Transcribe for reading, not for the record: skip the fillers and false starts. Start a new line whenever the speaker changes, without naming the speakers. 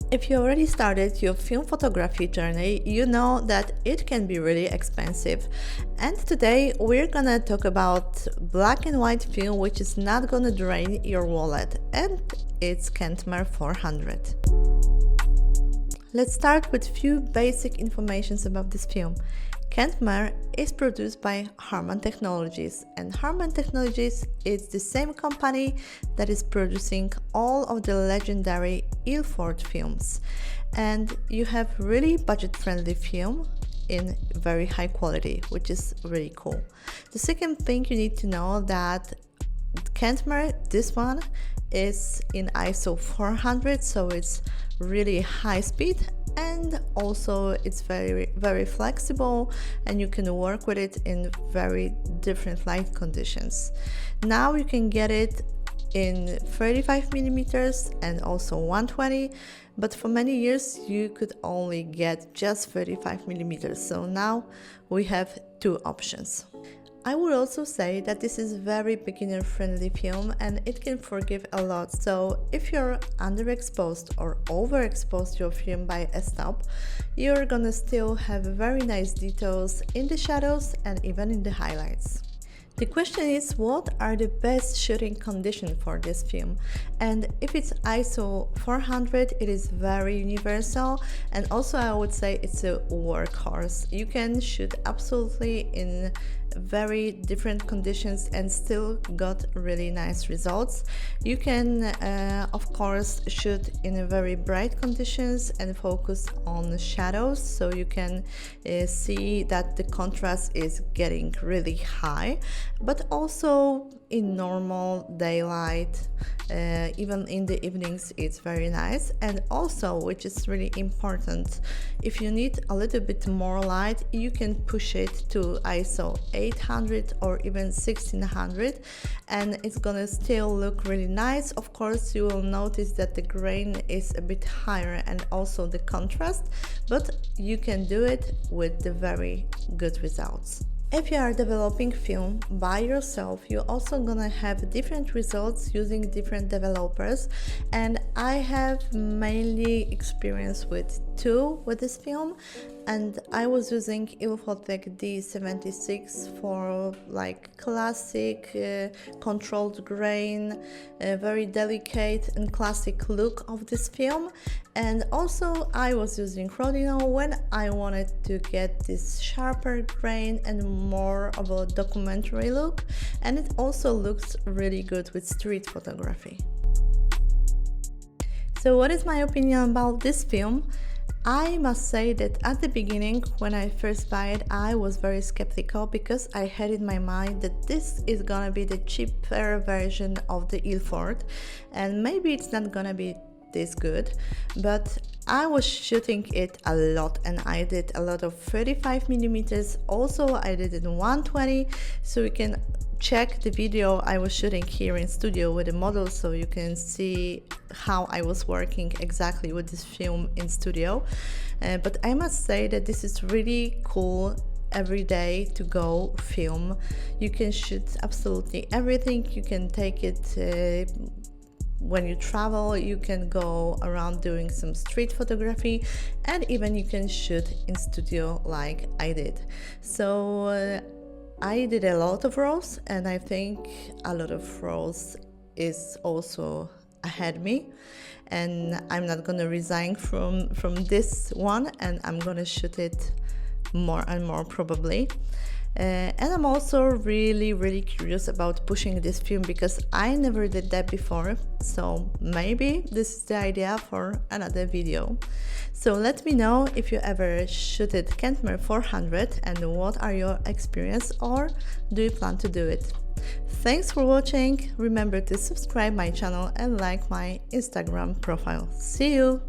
If you already started your film photography journey, you know that it can be really expensive. And today we're gonna talk about black and white film which is not gonna drain your wallet, and it's Kentmere 400. Let's start with few basic informations about this film. Kentmere is produced by Harman Technologies, and Harman Technologies is the same company that is producing all of the legendary Ilford films. And you have really budget-friendly film in very high quality, which is really cool. The second thing you need to know that Kentmere, this one is in ISO 400, so it's really high speed, and also it's very flexible, and you can work with it in very different light conditions. Now you can get it in 35 millimeters and also 120, but for many years you could only get just 35 millimeters, so now we have two options. I would also say that this is very beginner friendly film and it can forgive a lot, so if you're underexposed or overexposed your film by a stop, you're gonna still have very nice details in the shadows and even in the highlights. The question is, what are the best shooting conditions for this film? And if it's ISO 400, it is very universal, and also I would say it's a workhorse. You can shoot absolutely in very different conditions and still got really nice results. You can of course shoot in very bright conditions and focus on the shadows, so you can see that the contrast is getting really high, but also in normal daylight, even in the evenings, it's very nice. And also, which is really important, if you need a little bit more light, you can push it to ISO 800 or even 1600, and it's gonna still look really nice. Of course, you will notice that the grain is a bit higher and also the contrast, but you can do it with the very good results. If you are developing film by yourself, you're also gonna have different results using different developers, and I have mainly experience with two with this film, and I was using Ilford D76 for like classic controlled grain, very delicate and classic look of this film. And also I was using Rodino when I wanted to get this sharper grain and more of a documentary look, and it also looks really good with street photography. So what is my opinion about this film? I must say that at the beginning, when I first buy it, I was very skeptical because I had in my mind that this is gonna be the cheaper version of the Ilford, and maybe it's not gonna be this good, but I was shooting it a lot, and I did a lot of 35 millimeters. Also I did it in 120, so you can check the video I was shooting here in studio with the model, so you can see how I was working exactly with this film in studio. But I must say that this is really cool every day to go film. You can shoot absolutely everything. You can take it when you travel, you can go around doing some street photography, and even you can shoot in studio like I did. So I did a lot of roles, and I think a lot of roles is also ahead me, and I'm not gonna resign from this one, and I'm gonna shoot it more and more probably. And I'm also really curious about pushing this film because I never did that before, so maybe this is the idea for another video. So let me know if you ever shooted Kentmere 400 and what are your experience, or do you plan to do it. Thanks for watching. Remember to subscribe my channel and like my Instagram profile. See you!